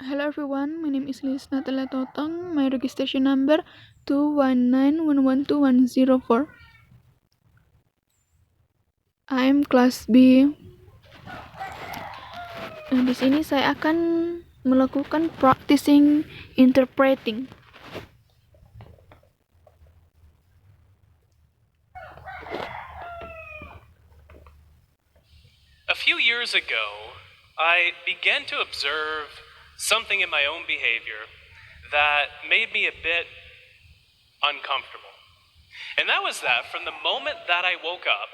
Hello everyone, my name is Liz Natalia Totong. My registration number 219112104. I'm class B. Di sini saya akan melakukan practicing interpreting. A few years ago, I began to observe something in my own behavior that made me a bit uncomfortable. And that was that from the moment that I woke up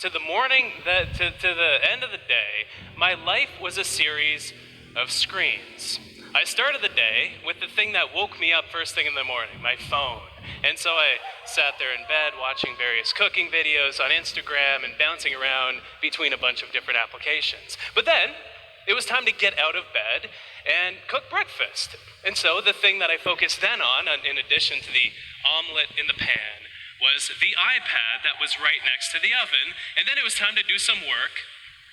to the morning to the end of the day, my life was a series of screens. I started the day with the thing that woke me up first thing in the morning, my phone. And so I sat there in bed watching various cooking videos on Instagram and bouncing around between a bunch of different applications. But then it was time to get out of bed and cook breakfast. And so the thing that I focused then on, in addition to the omelet in the pan, was the iPad that was right next to the oven. And then it was time to do some work.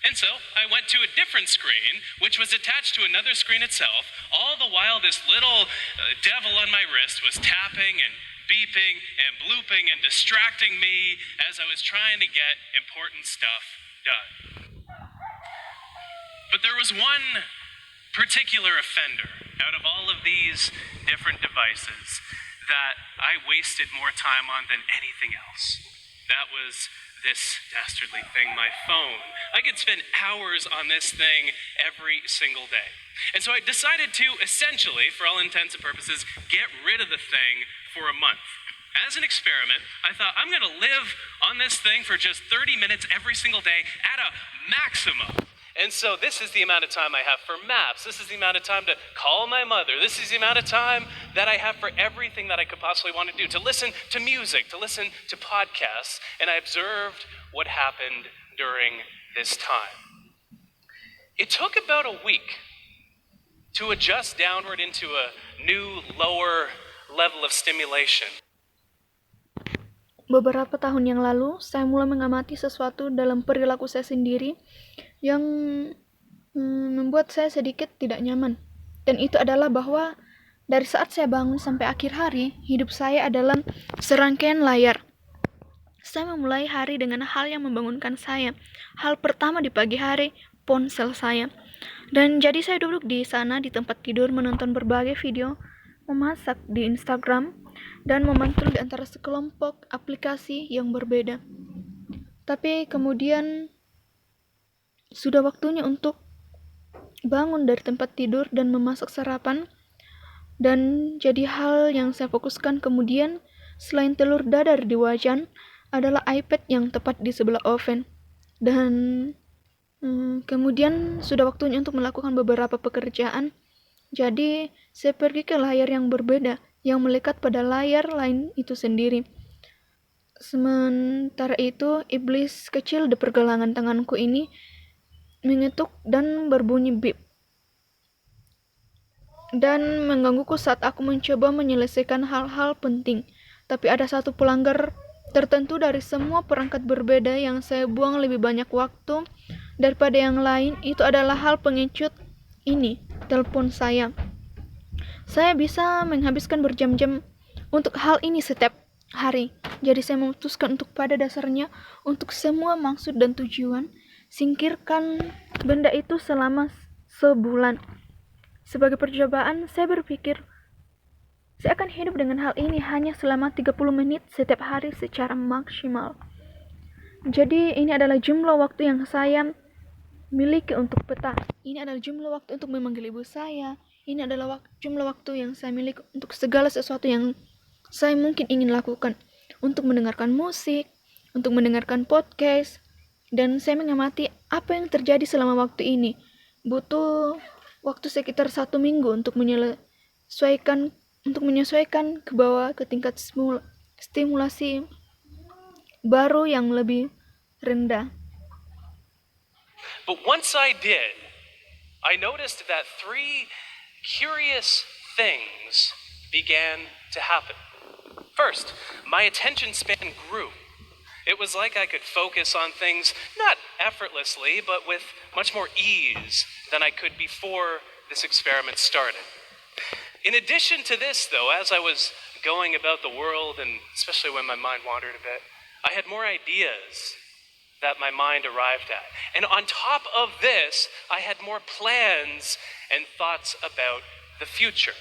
And so I went to a different screen, which was attached to another screen itself, all the while this little devil on my wrist was tapping and beeping and blooping and distracting me as I was trying to get important stuff done. But there was one particular offender out of all of these different devices that I wasted more time on than anything else. That was this dastardly thing, my phone. I could spend hours on this thing every single day. And so I decided to essentially, for all intents and purposes, get rid of the thing for a month. As an experiment, I thought I'm going to live on this thing for just 30 minutes every single day at a maximum. And so this is the amount of time I have for maps. This is the amount of time to call my mother. This is the amount of time that I have for everything that I could possibly want to do, to listen to music, to listen to podcasts. And I observed what happened during this time. It took about a week to adjust downward into a new, lower level of stimulation. Beberapa tahun yang lalu, saya mulai mengamati sesuatu dalam perilaku saya sendiri yang membuat saya sedikit tidak nyaman. Dan itu adalah bahwa dari saat saya bangun sampai akhir hari, hidup saya adalah serangkaian layar. Saya memulai hari dengan hal yang membangunkan saya. Hal pertama di pagi hari, ponsel saya. Dan jadi saya duduk di sana di tempat tidur menonton berbagai video, memasak di Instagram, dan memantul di antara sekelompok aplikasi yang berbeda. Tapi kemudian sudah waktunya untuk bangun dari tempat tidur dan memasak sarapan. Dan jadi hal yang saya fokuskan kemudian selain telur dadar di wajan adalah iPad yang tepat di sebelah oven. Dan kemudian sudah waktunya untuk melakukan beberapa pekerjaan. Jadi saya pergi ke layar yang berbeda yang melekat pada layar lain itu sendiri. Sementara itu, iblis kecil di pergelangan tanganku ini mengetuk dan berbunyi bip. Dan menggangguku saat aku mencoba menyelesaikan hal-hal penting. Tapi ada satu pelanggar tertentu dari semua perangkat berbeda yang saya buang lebih banyak waktu daripada yang lain. Itu adalah hal pengecut ini, telepon saya. Saya bisa menghabiskan berjam-jam untuk hal ini setiap hari. Jadi saya memutuskan untuk pada dasarnya untuk semua maksud dan tujuan, singkirkan benda itu selama sebulan. Sebagai percobaan, saya berpikir saya akan hidup dengan hal ini hanya selama 30 menit setiap hari secara maksimal. Jadi ini adalah jumlah waktu yang saya miliki untuk peta. Ini adalah jumlah waktu untuk memanggil ibu saya. Ini adalah jumlah waktu yang saya miliki untuk segala sesuatu yang saya mungkin ingin lakukan. Untuk mendengarkan musik, untuk mendengarkan podcast. Dan saya mengamati apa yang terjadi selama waktu ini. Butuh waktu sekitar 1 minggu untuk menyesuaikan ke bawah ke tingkat stimulasi baru yang lebih rendah. But once I did, I noticed that 3 curious things began to happen. First, my attention span grew. It was like I could focus on things not effortlessly, but with much more ease than I could before this experiment started. In addition to this, though, as I was going about the world, and especially when my mind wandered a bit, I had more ideas that my mind arrived at. And on top of this, I had more plans and thoughts about the future.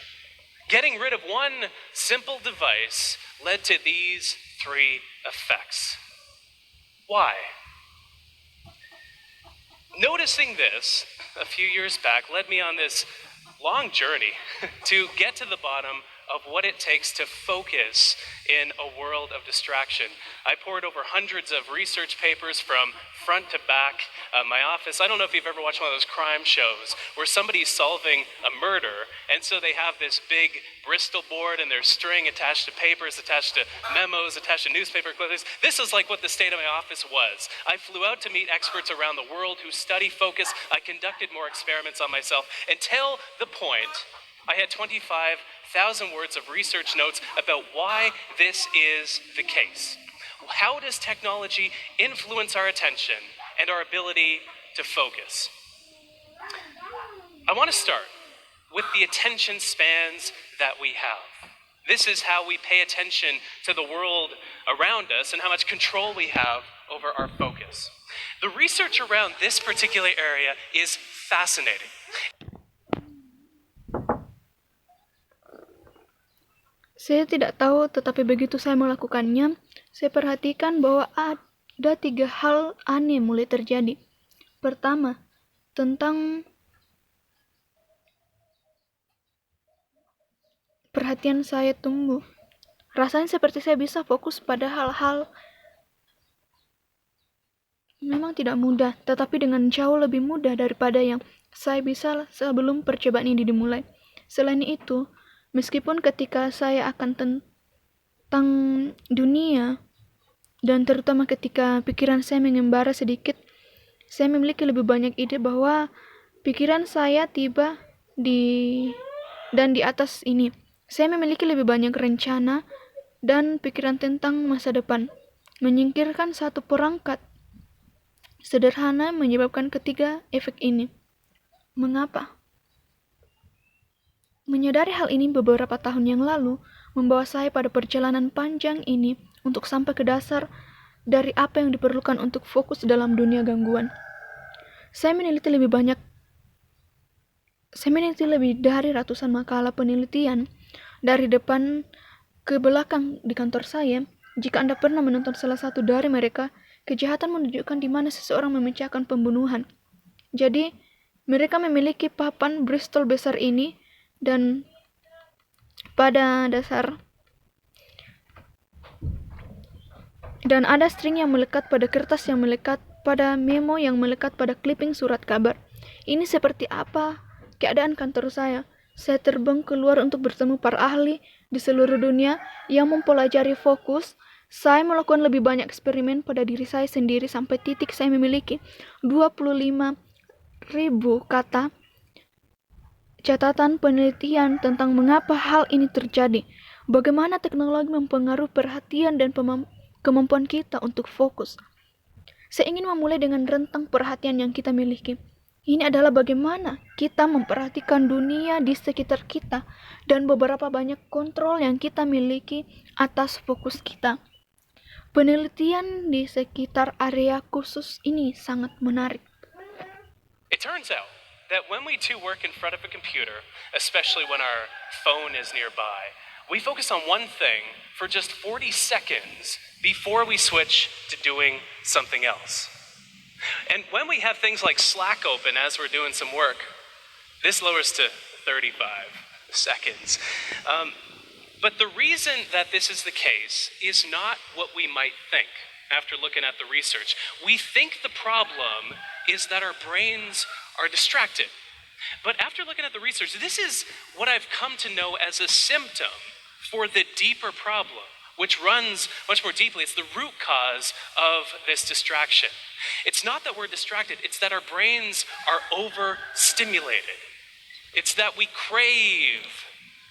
Getting rid of one simple device led to these three effects. Why? Noticing this a few years back led me on this long journey to get to the bottom of what it takes to focus in a world of distraction. I pored over hundreds of research papers from front to back. My office, I don't know if you've ever watched one of those crime shows where somebody's solving a murder, and so they have this big Bristol board and there's string attached to papers, attached to memos, attached to newspaper clippings. This is like what the state of my office was. I flew out to meet experts around the world who study focus. I conducted more experiments on myself until the point I had 25,000 words of research notes about why this is the case. How does technology influence our attention and our ability to focus? I want to start with the attention spans that we have. This is how we pay attention to the world around us and how much control we have over our focus. The research around this particular area is fascinating. Saya tidak tahu, tetapi begitu saya melakukannya, saya perhatikan bahwa ada 3 hal aneh mulai terjadi. Pertama, tentang perhatian saya tumbuh. Rasanya seperti saya bisa fokus pada hal-hal memang tidak mudah, tetapi dengan jauh lebih mudah daripada yang saya bisa sebelum percobaan ini dimulai. Selain itu, meskipun ketika saya akan tentang dunia, dan terutama ketika pikiran saya mengembara sedikit, saya memiliki lebih banyak ide bahwa pikiran saya tiba di atas ini. Saya memiliki lebih banyak rencana dan pikiran tentang masa depan. Menyingkirkan satu perangkat sederhana menyebabkan ketiga efek ini. Mengapa? Menyadari hal ini beberapa tahun yang lalu membawa saya pada perjalanan panjang ini untuk sampai ke dasar dari apa yang diperlukan untuk fokus dalam dunia gangguan. Saya meneliti lebih dari ratusan makalah penelitian dari depan ke belakang di kantor saya. Jika Anda pernah menonton salah satu dari mereka, kejahatan menunjukkan di mana seseorang memecahkan pembunuhan. Jadi, mereka memiliki papan Bristol besar ini, dan pada dasar dan ada string yang melekat pada kertas yang melekat pada memo yang melekat pada clipping surat kabar. Ini seperti apa keadaan kantor saya. Saya terbang keluar untuk bertemu para ahli di seluruh dunia yang mempelajari fokus. Saya melakukan lebih banyak eksperimen pada diri saya sendiri sampai titik saya memiliki 25.000 kata catatan penelitian tentang mengapa hal ini terjadi, bagaimana teknologi mempengaruhi perhatian dan kemampuan kita untuk fokus. Saya ingin memulai dengan rentang perhatian yang kita miliki. Ini adalah bagaimana kita memperhatikan dunia di sekitar kita dan beberapa banyak kontrol yang kita miliki atas fokus kita. Penelitian di sekitar area khusus ini sangat menarik. It turns out that when we two work in front of a computer, especially when our phone is nearby, we focus on one thing for just 40 seconds before we switch to doing something else. And when we have things like Slack open as we're doing some work, this lowers to 35 seconds. But the reason that this is the case is not what we might think after looking at the research. We think the problem is that our brains are distracted. But after looking at the research, this is what I've come to know as a symptom for the deeper problem, which runs much more deeply. It's the root cause of this distraction. It's not that we're distracted, it's that our brains are overstimulated. It's that we crave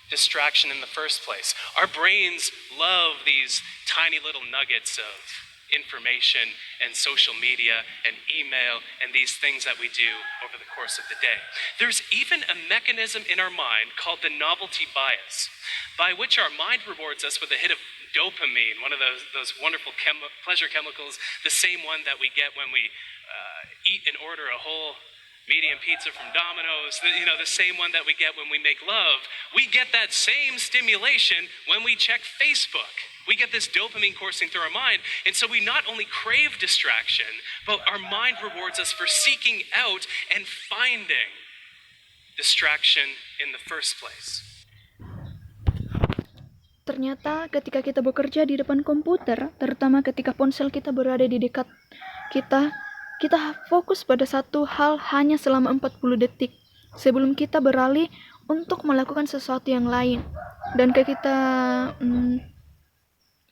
distraction in the first place. Our brains love these tiny little nuggets of information and social media and email and these things that we do over the course of the day. There's even a mechanism in our mind called the novelty bias, by which our mind rewards us with a hit of dopamine, one of those wonderful pleasure chemicals, the same one that we get when we eat and order a whole medium pizza from Domino's, the same one that we get when we make love. We get that same stimulation when we check Facebook. We get this dopamine coursing through our mind, and so we not only crave distraction, but our mind rewards us for seeking out and finding distraction in the first place. Ternyata ketika kita bekerja di depan komputer, terutama ketika ponsel kita berada di dekat kita fokus pada satu hal hanya selama 40 detik sebelum kita beralih untuk melakukan sesuatu yang lain. Dan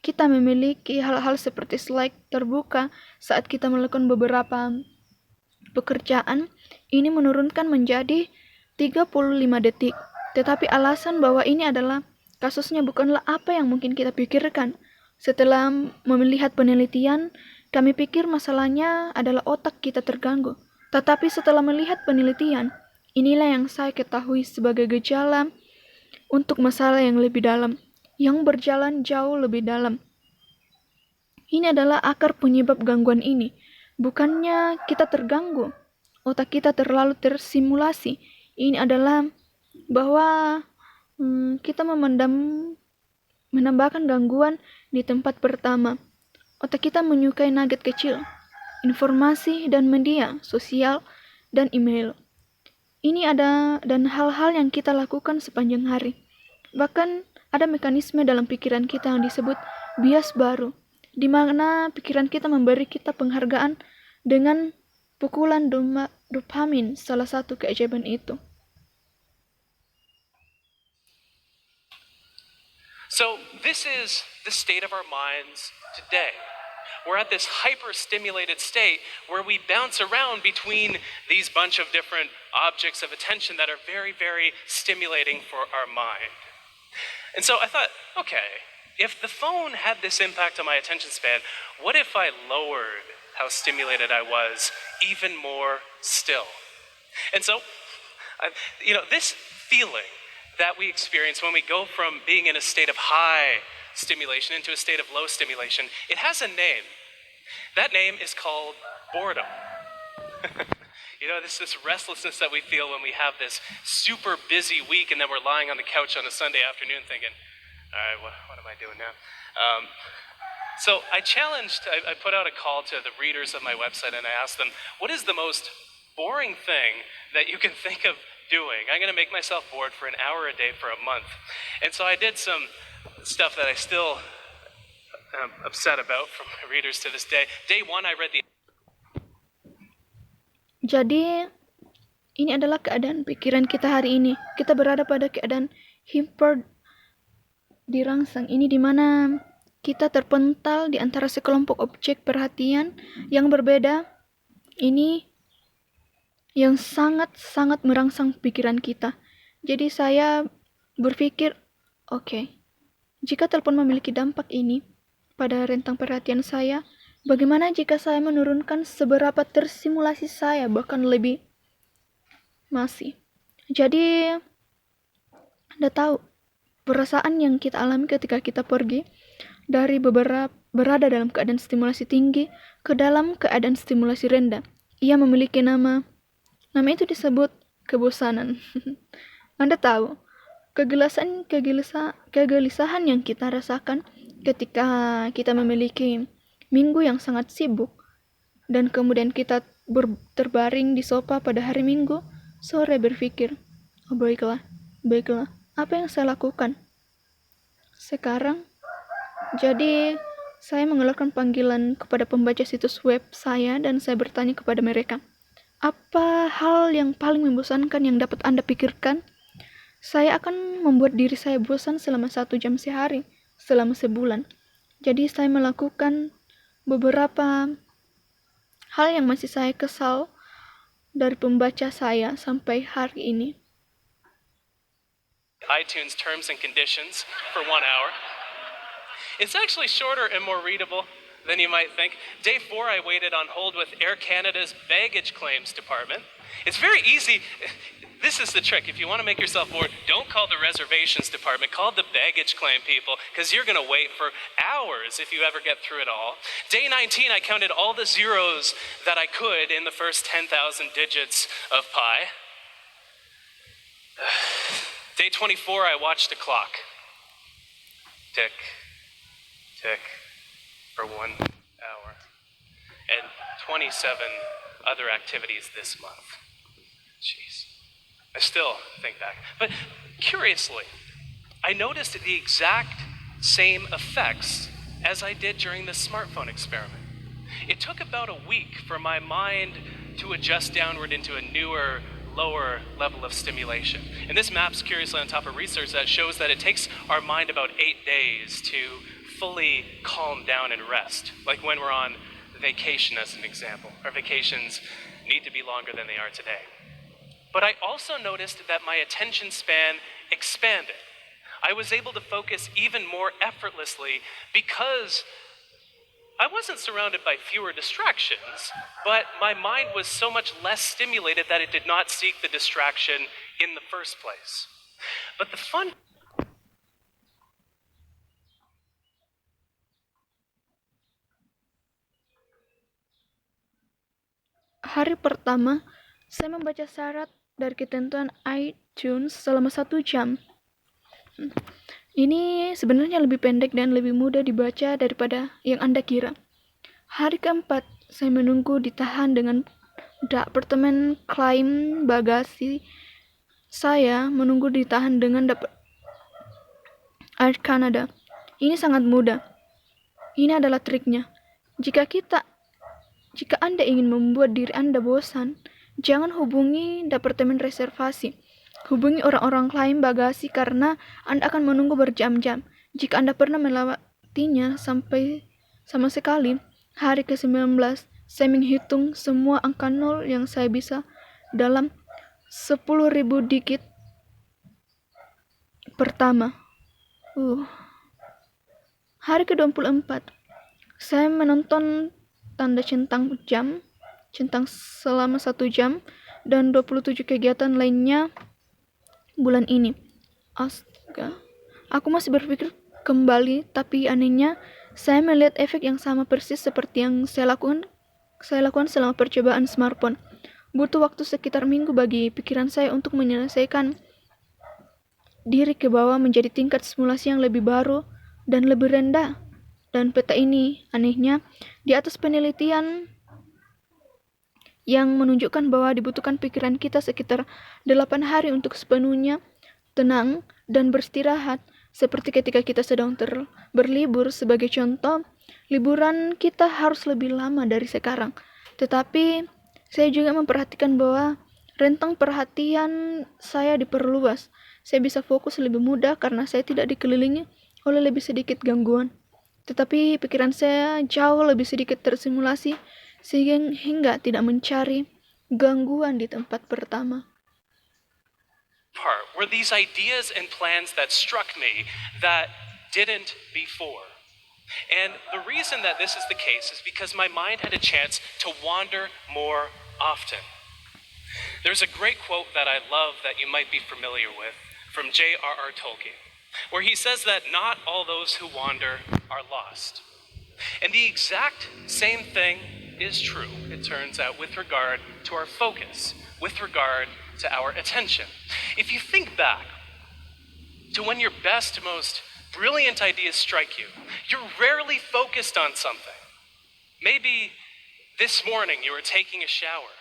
kita memiliki hal-hal seperti Slack terbuka saat kita melakukan beberapa pekerjaan, ini menurunkan menjadi 35 detik. Tetapi alasan bahwa ini adalah kasusnya bukanlah apa yang mungkin kita pikirkan. Setelah melihat penelitian, kami pikir masalahnya adalah otak kita terganggu. Tetapi setelah melihat penelitian, inilah yang saya ketahui sebagai gejala untuk masalah yang lebih dalam, yang berjalan jauh lebih dalam. Ini adalah akar penyebab gangguan ini. Bukannya kita terganggu, otak kita terlalu tersimulasi. Ini adalah bahwa kita menambahkan gangguan di tempat pertama. Otak kita menyukai nugget kecil, informasi dan media sosial dan email. Ini ada dan hal-hal yang kita lakukan sepanjang hari. Bahkan ada mekanisme dalam pikiran kita yang disebut bias baru, di mana pikiran kita memberi kita penghargaan dengan pukulan dopamin, salah satu keajaiban itu. So this is the state of our minds today. We're at this hyper-stimulated state where we bounce around between these bunch of different objects of attention that are very, very stimulating for our mind. And so I thought, okay, if the phone had this impact on my attention span, what if I lowered how stimulated I was even more still? And so, this feeling that we experience when we go from being in a state of high stimulation into a state of low stimulation, it has a name. That name is called boredom. This restlessness that we feel when we have this super busy week and then we're lying on the couch on a Sunday afternoon thinking, all right, what am I doing now? So I put out a call to the readers of my website and I asked them, what is the most boring thing that you can think of doing? I'm going to make myself bored for an hour a day for a month. And so I did some stuff that I still am upset about from my readers to this day. Day one, I read the... Jadi, ini adalah keadaan pikiran kita hari ini. Kita berada pada keadaan hyper dirangsang. Ini di mana kita terpental di antara sekelompok objek perhatian yang berbeda. Ini yang sangat-sangat merangsang pikiran kita. Jadi saya berpikir, oke, jika telepon memiliki dampak ini pada rentang perhatian saya, bagaimana jika saya menurunkan seberapa tersimulasi saya, bahkan lebih masih. Jadi, Anda tahu, perasaan yang kita alami ketika kita pergi dari berada dalam keadaan stimulasi tinggi ke dalam keadaan stimulasi rendah. Ia memiliki nama itu disebut kebosanan. Anda tahu, kegelisahan yang kita rasakan ketika kita memiliki minggu yang sangat sibuk dan kemudian kita terbaring di sofa pada hari Minggu sore berpikir, oh baiklah, apa yang saya lakukan sekarang? Jadi saya mengeluarkan panggilan kepada pembaca situs web saya dan saya bertanya kepada mereka, apa hal yang paling membosankan yang dapat Anda pikirkan? Saya akan membuat diri saya bosan selama 1 jam sehari, selama sebulan. Jadi saya melakukan beberapa hal yang masih saya kesal dari pembaca saya sampai hari ini. iTunes terms and conditions for 1 hour. It's actually shorter and more readable than you might think. Day 4, I waited on hold with Air Canada's baggage claims department. It's very easy. This is the trick. If you want to make yourself bored, don't call the reservations department. Call the baggage claim people, because you're going to wait for hours if you ever get through it all. Day 19, I counted all the zeros that I could in the first 10,000 digits of pi. Day 24, I watched the clock. Tick, tick, for 1 hour. And 27 other activities this month. Jeez. I still think back. But curiously, I noticed the exact same effects as I did during the smartphone experiment. It took about a week for my mind to adjust downward into a newer, lower level of stimulation. And this maps curiously on top of research that shows that it takes our mind about 8 days to fully calm down and rest, like when we're on vacation as an example. Our vacations need to be longer than they are today. But I also noticed that my attention span expanded. I was able to focus even more effortlessly because I wasn't surrounded by fewer distractions, but my mind was so much less stimulated that it did not seek the distraction in the first place. But the fun Hari pertama, saya membaca syarat dari ketentuan iTunes selama 1 jam. Ini sebenarnya lebih pendek dan lebih mudah dibaca daripada yang Anda kira. Hari keempat, saya menunggu ditahan dengan Departemen Klaim Bagasi. Saya menunggu ditahan dengan Air Canada. Ini sangat mudah. Ini adalah triknya. Jika Anda ingin membuat diri Anda bosan, jangan hubungi Departemen Reservasi. Hubungi orang-orang klaim bagasi karena Anda akan menunggu berjam-jam. Jika Anda pernah melewatinya sama sekali, hari ke-19, saya menghitung semua angka nol yang saya bisa dalam 10.000 digit pertama. Hari ke-24, saya menonton tanda centang selama 1 jam dan 27 kegiatan lainnya bulan ini. Astaga. Aku masih berpikir kembali, tapi anehnya saya melihat efek yang sama persis seperti yang saya lakukan selama percobaan smartphone. Butuh waktu sekitar minggu bagi pikiran saya untuk menyelesaikan diri ke bawah menjadi tingkat simulasi yang lebih baru dan lebih rendah. Dan peta ini, anehnya, di atas penelitian yang menunjukkan bahwa dibutuhkan pikiran kita sekitar 8 hari untuk sepenuhnya tenang dan beristirahat, seperti ketika kita sedang berlibur. Sebagai contoh, liburan kita harus lebih lama dari sekarang. Tetapi saya juga memperhatikan bahwa rentang perhatian saya diperluas. Saya bisa fokus lebih mudah karena saya tidak dikelilingi oleh lebih sedikit gangguan. Tetapi pikiran saya jauh lebih sedikit tersimulasi sehingga tidak mencari gangguan di tempat pertama. Part were these ideas and plans that struck me that didn't before. And the reason that this is the case is because my mind had a chance to wander more often. There's a great quote that I love that you might be familiar with from J.R.R. Tolkien, where he says that not all those who wander are lost. And the exact same thing is true, it turns out, with regard to our focus, with regard to our attention. If you think back to when your best, most brilliant ideas strike you, you're rarely focused on something. Maybe this morning you were taking a shower,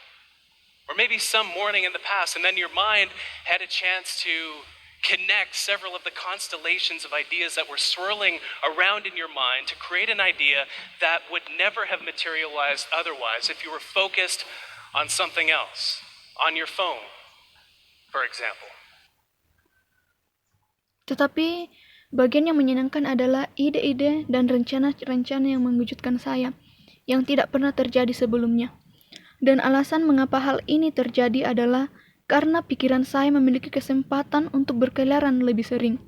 or maybe some morning in the past, and then your mind had a chance to connect several of the constellations of ideas that were swirling around in your mind to create an idea that would never have materialized otherwise if you were focused on something else, on your phone, for example. Tetapi bagian yang menyenangkan adalah ide-ide dan rencana-rencana yang mengejutkan saya, yang tidak pernah terjadi sebelumnya. Dan alasan mengapa hal ini terjadi adalah karena pikiran saya memiliki kesempatan untuk berkeliaran lebih sering.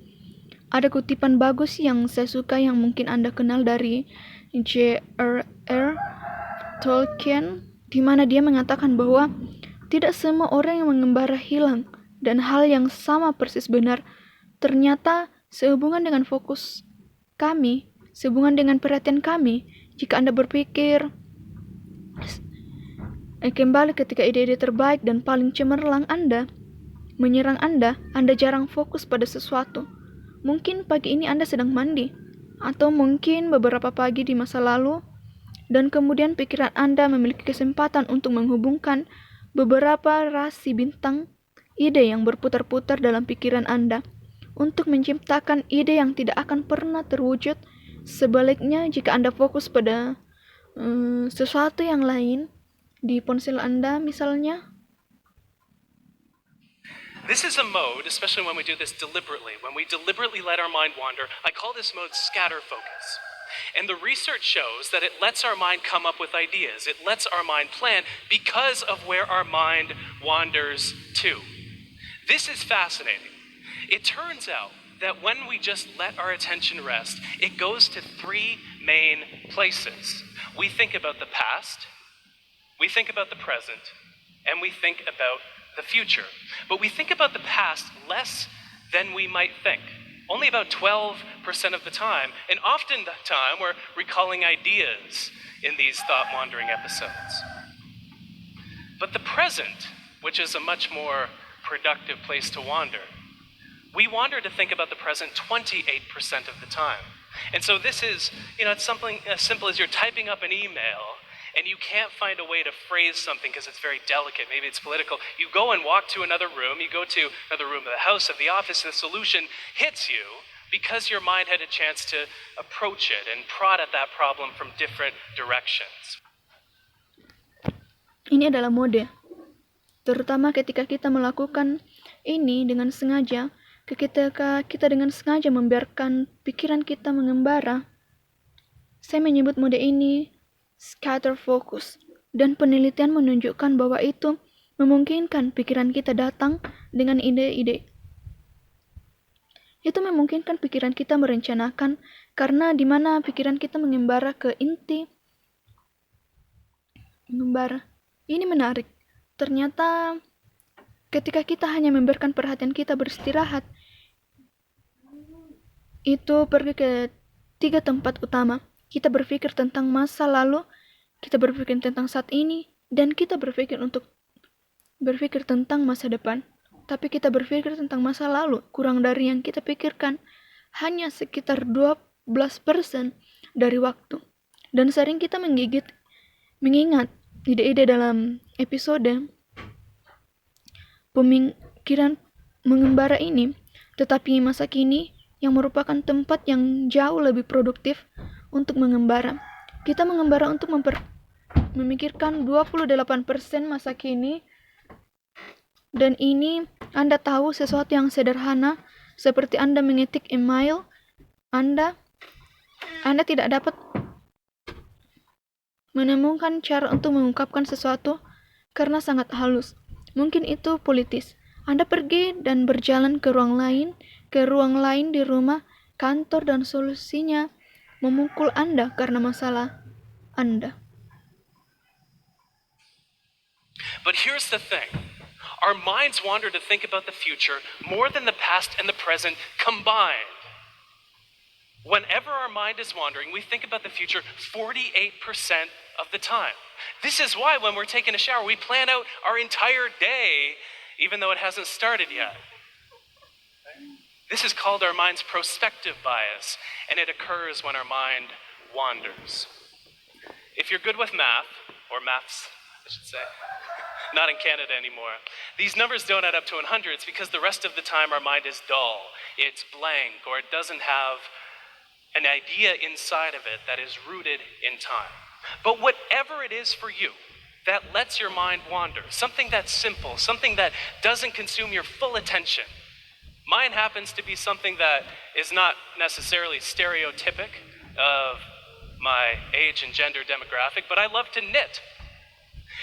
Ada kutipan bagus yang saya suka yang mungkin Anda kenal dari J.R.R. Tolkien, di mana dia mengatakan bahwa tidak semua orang yang mengembara hilang, dan hal yang sama persis benar. Ternyata sehubungan dengan fokus kami, sehubungan dengan perhatian kami, jika Anda berpikir kembali ketika ide-ide terbaik dan paling cemerlang Anda menyerang Anda jarang fokus pada sesuatu. Mungkin pagi ini Anda sedang mandi, atau mungkin beberapa pagi di masa lalu, dan kemudian pikiran Anda memiliki kesempatan untuk menghubungkan beberapa rasi bintang ide yang berputar-putar dalam pikiran Anda untuk menciptakan ide yang tidak akan pernah terwujud. Sebaliknya, jika Anda fokus pada sesuatu yang lain di ponsel Anda misalnya. This is a mode, especially when we do this deliberately, when we deliberately let our mind wander. I call this mode scatter focus. And the research shows that it lets our mind come up with ideas. It lets our mind plan because of where our mind wanders to. This is fascinating. It turns out that when we just let our attention rest, it goes to three main places. We think about the past, we think about the present, and we think about the future. But we think about the past less than we might think. Only about 12% of the time, and often the time we're recalling ideas in these thought-wandering episodes. But the present, which is a much more productive place to wander, we wander to think about the present 28% of the time. And so this is, it's something as simple as you're typing up an email and you can't find a way to phrase something because it's very delicate, maybe it's political. You go and walk to another room, you go to another room of the house, of the office, and the solution hits you because your mind had a chance to approach it and prod at that problem from different directions. Ini adalah mode, terutama ketika kita melakukan ini dengan sengaja, ketika kita dengan sengaja membiarkan pikiran kita mengembara. Saya menyebut mode ini scatter focus, dan penelitian menunjukkan bahwa itu memungkinkan pikiran kita datang dengan ide-ide. Itu memungkinkan pikiran kita merencanakan, karena di mana pikiran kita mengembara ke inti. Ini menarik. Ternyata ketika kita hanya membiarkan perhatian kita beristirahat, itu pergi ke 3 tempat utama. Kita berpikir tentang masa lalu, kita berpikir tentang saat ini, dan kita berpikir tentang masa depan. Tapi kita berpikir tentang masa lalu kurang dari yang kita pikirkan, hanya sekitar 12% dari waktu. Dan sering kita mengingat ide-ide dalam episode pemikiran mengembara ini, tetapi masa kini yang merupakan tempat yang jauh lebih produktif untuk mengembara. Kita mengembara untuk memikirkan 28% masa kini, dan ini Anda tahu sesuatu yang sederhana seperti Anda mengetik email, Anda tidak dapat menemukan cara untuk mengungkapkan sesuatu karena sangat halus. Mungkin itu politis. Anda pergi dan berjalan ke ruang lain di rumah, kantor, dan solusinya memukul Anda karena masalah Anda. But here's the thing. Our minds wander to think about the future more than the past and the present combined. Whenever our mind is wandering, we think about the future 48% of the time. This is why when we're taking a shower, we plan out our entire day, even though it hasn't started yet. This is called our mind's prospective bias, and it occurs when our mind wanders. If you're good with math, or maths, I should say, not in Canada anymore, these numbers don't add up to 100. It's because the rest of the time our mind is dull, it's blank, or it doesn't have an idea inside of it that is rooted in time. But whatever it is for you that lets your mind wander, something that's simple, something that doesn't consume your full attention. Mine happens to be something that is not necessarily stereotypic of my age and gender demographic, but I love to knit.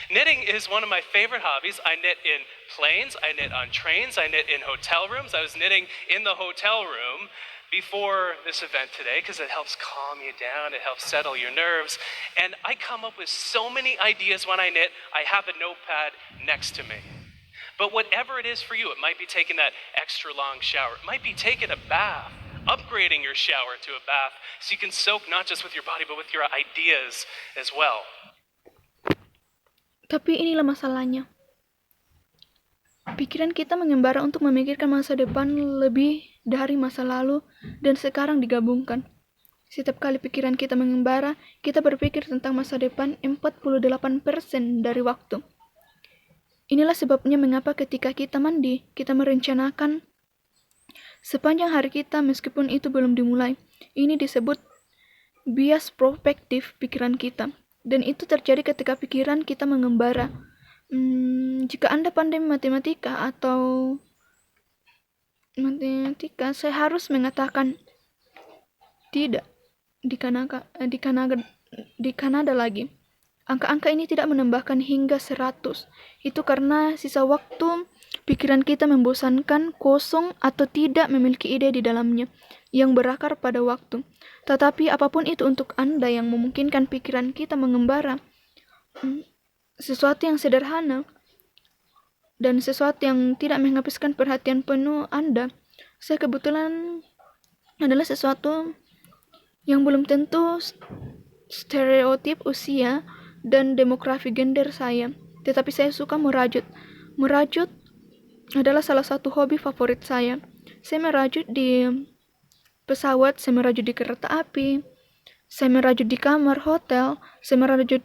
Knitting is one of my favorite hobbies. I knit in planes, I knit on trains, I knit in hotel rooms. I was knitting in the hotel room before this event today because it helps calm you down, it helps settle your nerves. And I come up with so many ideas when I knit. I have a notepad next to me. But whatever it is for you, it might be taking that extra long shower. It might be taking a bath, upgrading your shower to a bath so you can soak not just with your body but with your ideas as well. Tapi inilah masalahnya. Pikiran kita mengembara untuk memikirkan masa depan lebih dari masa lalu dan sekarang digabungkan. Setiap kali pikiran kita mengembara, kita berpikir tentang masa depan 48% dari waktu. Inilah sebabnya mengapa ketika kita mandi, kita merencanakan sepanjang hari kita meskipun itu belum dimulai. Ini disebut bias prospektif pikiran kita. Dan itu terjadi ketika pikiran kita mengembara. Jika Anda pandai matematika, saya harus mengatakan tidak di Kanada lagi. Angka-angka ini tidak menambahkan hingga 100. Itu karena sisa waktu pikiran kita membosankan, kosong, atau tidak memiliki ide di dalamnya yang berakar pada waktu. Tetapi apapun itu untuk Anda yang memungkinkan pikiran kita mengembara, sesuatu yang sederhana dan sesuatu yang tidak menghabiskan perhatian penuh Anda, saya kebetulan adalah sesuatu yang belum tentu stereotip usia dan demografi gender saya, tetapi saya suka merajut. Merajut adalah salah satu hobi favorit saya. Saya merajut di pesawat, saya merajut di kereta api, saya merajut di kamar hotel, saya merajut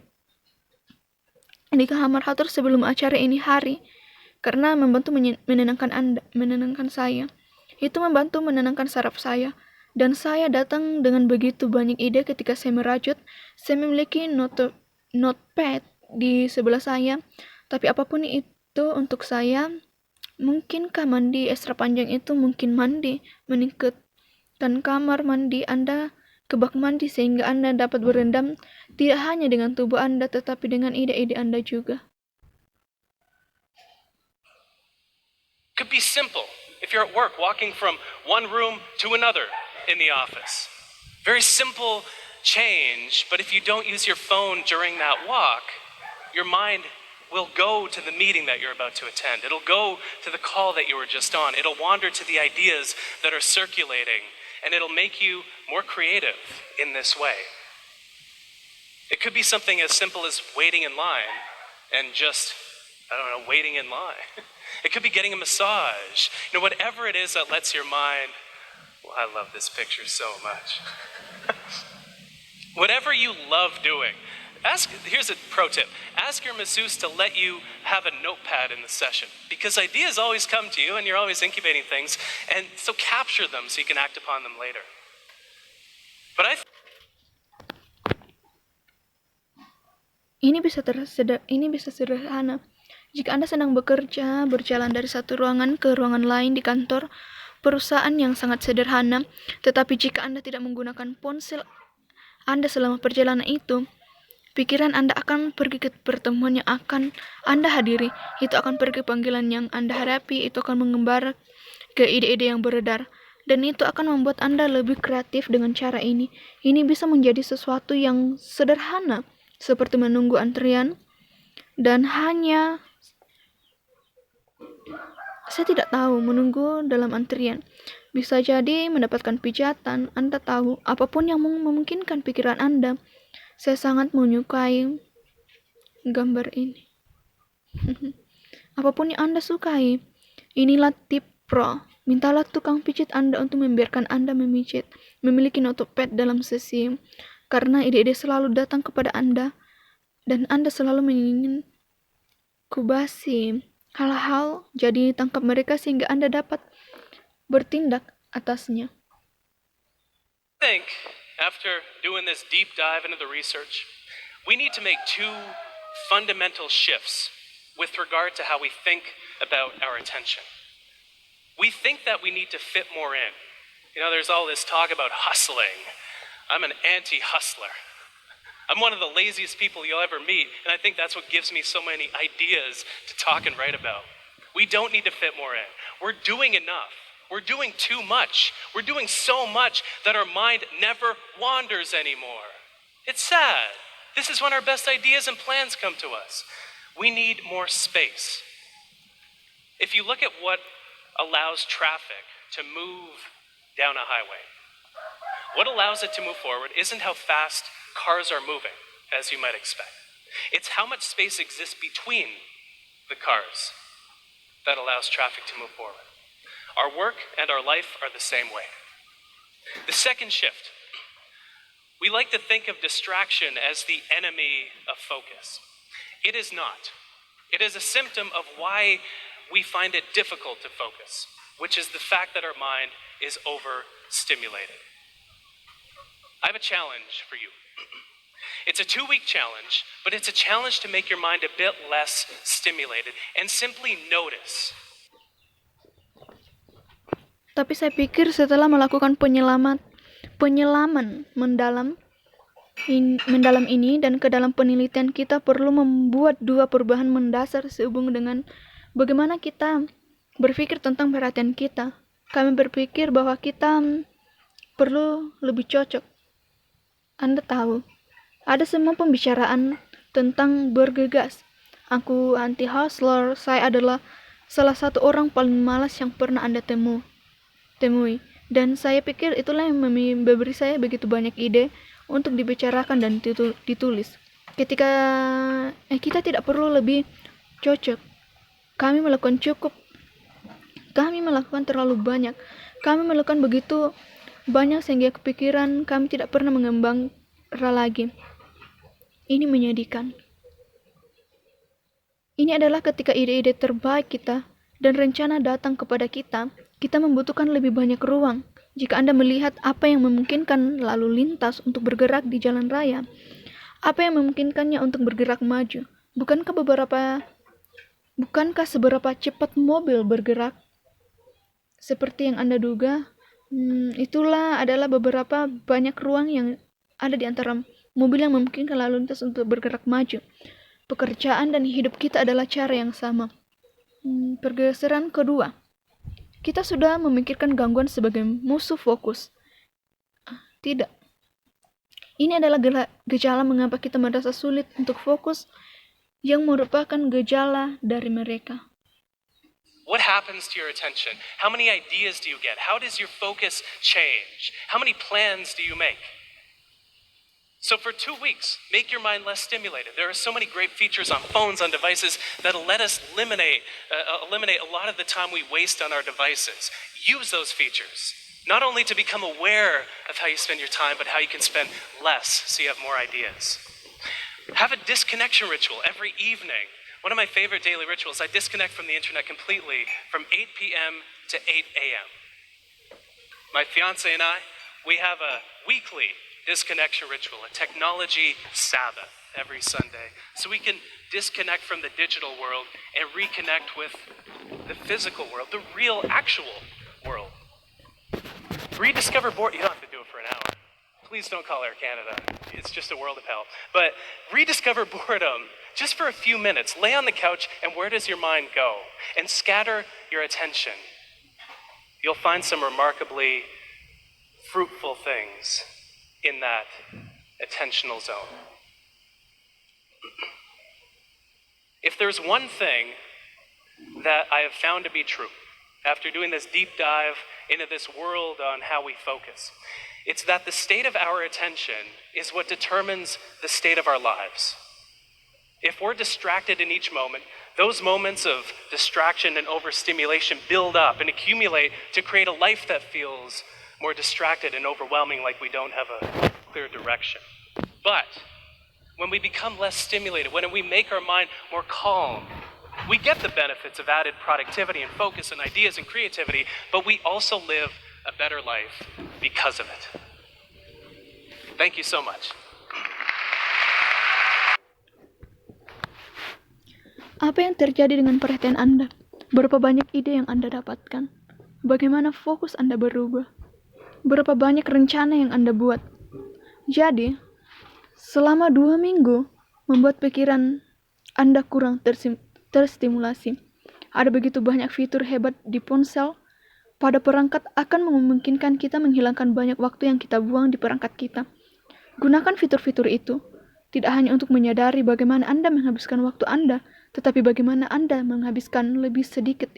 di kamar hotel sebelum acara ini hari, karena membantu menenangkan saya. Itu membantu menenangkan saraf saya, dan saya datang dengan begitu banyak ide ketika saya merajut. Saya memiliki notepad di sebelah saya, tapi apapun itu untuk saya, mungkinkah mandi ekstra panjang itu mungkin mandi, meningkatkan kamar mandi Anda ke bak mandi sehingga Anda dapat berendam tidak hanya dengan tubuh Anda tetapi dengan ide-ide Anda juga. Could be simple. If you're at work, walking from one room to another in the office. Very simple change, but if you don't use your phone during that walk, your mind will go to the meeting that you're about to attend. It'll go to the call that you were just on. It'll wander to the ideas that are circulating, and it'll make you more creative in this way. It could be something as simple as waiting in line and just, waiting in line. It could be getting a massage. Whatever it is that lets your mind, I love this picture so much. Whatever you love doing, here's a pro tip. Ask your masseuse to let you have a notepad in the session, because ideas always come to you and you're always incubating things, and so capture them so you can act upon them later. But Ini bisa sederhana. Jika Anda sedang bekerja, berjalan dari satu ruangan ke ruangan lain di kantor, perusahaan yang sangat sederhana, tetapi jika Anda tidak menggunakan ponsel Anda selama perjalanan itu, pikiran Anda akan pergi ke pertemuan yang akan Anda hadiri, itu akan pergi ke panggilan yang Anda hadapi, itu akan mengembara ke ide-ide yang beredar, dan itu akan membuat Anda lebih kreatif dengan cara ini. Ini bisa menjadi sesuatu yang sederhana, seperti menunggu antrian, dan hanya saya tidak tahu menunggu dalam antrian. Bisa jadi mendapatkan pijatan. Anda tahu, apapun yang memungkinkan pikiran Anda. Saya sangat menyukai gambar ini. Apapun yang Anda sukai. Inilah tip pro. Mintalah tukang pijit Anda untuk membiarkan Anda memijit. Memiliki notepad dalam sesi. Karena ide-ide selalu datang kepada Anda. Dan Anda selalu ingin kubasi hal-hal, jadi tangkap mereka sehingga Anda dapat bertindak atasnya. I think after doing this deep dive into the research, we need to make two fundamental shifts with regard to how we think about our attention. We think that we need to fit more in. There's all this talk about hustling. I'm an anti-hustler. I'm one of the laziest people you'll ever meet, and I think that's what gives me so many ideas to talk and write about. We don't need to fit more in. We're doing enough. We're doing too much. We're doing so much that our mind never wanders anymore. It's sad. This is when our best ideas and plans come to us. We need more space. If you look at what allows traffic to move down a highway, what allows it to move forward isn't how fast cars are moving, as you might expect. It's how much space exists between the cars that allows traffic to move forward. Our work and our life are the same way. The second shift. We like to think of distraction as the enemy of focus. It is not. It is a symptom of why we find it difficult to focus, which is the fact that our mind is overstimulated. I have a challenge for you. It's a 2-week challenge, but it's a challenge to make your mind a bit less stimulated and simply notice. Tapi saya pikir setelah melakukan penyelaman mendalam ini dan ke dalam penelitian, kita perlu membuat 2 perubahan mendasar sehubungan dengan bagaimana kita berpikir tentang perhatian kita. Kami berpikir bahwa kita perlu lebih cocok. Anda tahu, ada semua pembicaraan tentang bergegas. Aku anti-hustler, saya adalah salah satu orang paling malas yang pernah Anda temui. Dan saya pikir itulah yang memberi saya begitu banyak ide untuk dibicarakan dan ditulis. Ketika kita tidak perlu lebih cocok. Kami melakukan cukup. Kami melakukan terlalu banyak. Kami melakukan begitu banyak sehingga kepikiran kami tidak pernah mengembang lagi. Ini menyedihkan. Ini adalah ketika ide-ide terbaik kita dan rencana datang kepada kita, kita membutuhkan lebih banyak ruang. Jika Anda melihat apa yang memungkinkan lalu lintas untuk bergerak di jalan raya, apa yang memungkinkannya untuk bergerak maju, bukankah seberapa cepat mobil bergerak? Seperti yang Anda duga, itulah adalah beberapa banyak ruang yang ada di antara mobil yang memungkinkan lalu lintas untuk bergerak maju. Pekerjaan dan hidup kita adalah cara yang sama. Pergeseran kedua. Kita sudah memikirkan gangguan sebagai musuh fokus. Tidak. Ini adalah gejala mengapa kita merasa sulit untuk fokus yang merupakan gejala dari mereka. What happens to your attention? How many ideas do you get? How does your focus change? How many plans do you make? So for 2 weeks, make your mind less stimulated. There are so many great features on phones, on devices, that'll let us eliminate a lot of the time we waste on our devices. Use those features, not only to become aware of how you spend your time, but how you can spend less so you have more ideas. Have a disconnection ritual every evening. One of my favorite daily rituals, I disconnect from the internet completely from 8 p.m. to 8 a.m. My fiance and I, we have a weekly disconnection ritual, a technology Sabbath every Sunday, so we can disconnect from the digital world and reconnect with the physical world, the real, actual world. Rediscover boredom. You don't have to do it for an hour. Please don't call Air Canada. It's just a world of hell. But rediscover boredom just for a few minutes. Lay on the couch, and where does your mind go? And scatter your attention. You'll find some remarkably fruitful things in that attentional zone. If there's one thing that I have found to be true after doing this deep dive into this world on how we focus, it's that the state of our attention is what determines the state of our lives. If we're distracted in each moment, those moments of distraction and overstimulation build up and accumulate to create a life that feels more distracted and overwhelming, like we don't have a clear direction. But when we become less stimulated, when we make our mind more calm, we get the benefits of added productivity and focus and ideas and creativity, but we also live a better life because of it. Thank you so much. Apa yang terjadi dengan perhatian Anda? Berapa banyak ide yang Anda dapatkan? Bagaimana fokus Anda berubah? Berapa banyak rencana yang Anda buat? Jadi, selama 2 minggu, membuat pikiran Anda kurang terstimulasi. Ada begitu banyak fitur hebat di ponsel, pada perangkat akan memungkinkan kita menghilangkan banyak waktu yang kita buang di perangkat kita. Gunakan fitur-fitur itu, tidak hanya untuk menyadari bagaimana Anda menghabiskan waktu Anda, tetapi bagaimana Anda menghabiskan lebih sedikit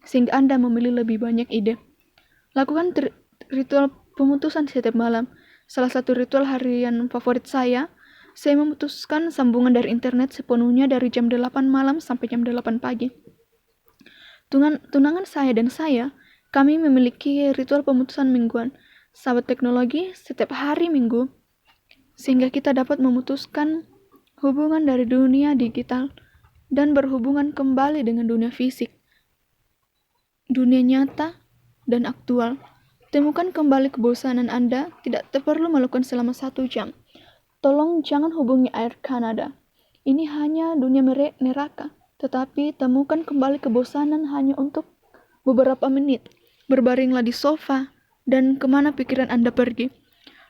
sehingga Anda memilih lebih banyak ide. Lakukan ritual pemutusan setiap malam. Salah satu ritual harian favorit saya memutuskan sambungan dari internet sepenuhnya dari jam 8 malam sampai jam 8 pagi. Tunangan saya dan saya, kami memiliki ritual pemutusan mingguan. Sahabat teknologi setiap hari Minggu, sehingga kita dapat memutuskan hubungan dari dunia digital dan berhubungan kembali dengan dunia fisik, dunia nyata dan aktual. Temukan kembali kebosanan Anda tidak perlu melakukan selama 1 jam. Tolong jangan hubungi Air Canada. Ini hanya dunia neraka. Tetapi temukan kembali kebosanan hanya untuk beberapa menit. Berbaringlah di sofa dan kemana pikiran Anda pergi.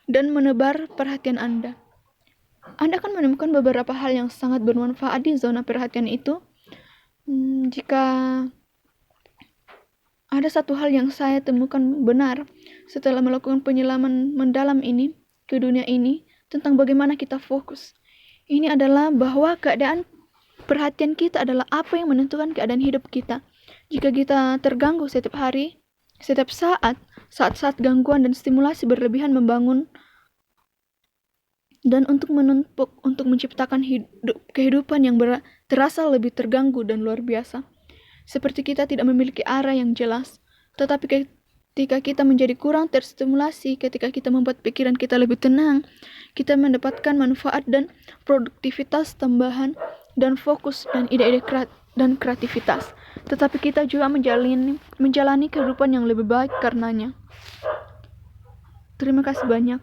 Dan menebar perhatian Anda. Anda akan menemukan beberapa hal yang sangat bermanfaat di zona perhatian itu. Jika ada satu hal yang saya temukan benar setelah melakukan penyelaman mendalam ini ke dunia ini tentang bagaimana kita fokus. Ini adalah bahwa keadaan perhatian kita adalah apa yang menentukan keadaan hidup kita. Jika kita terganggu setiap hari, setiap saat-saat gangguan dan stimulasi berlebihan membangun dan untuk menciptakan kehidupan yang terasa lebih terganggu dan luar biasa. Seperti kita tidak memiliki arah yang jelas. Tetapi ketika kita menjadi kurang terstimulasi, ketika kita membuat pikiran kita lebih tenang, kita mendapatkan manfaat dan produktivitas tambahan dan fokus dan ide-ide dan kreativitas. Tetapi kita juga menjalani kehidupan yang lebih baik karenanya. Terima kasih banyak.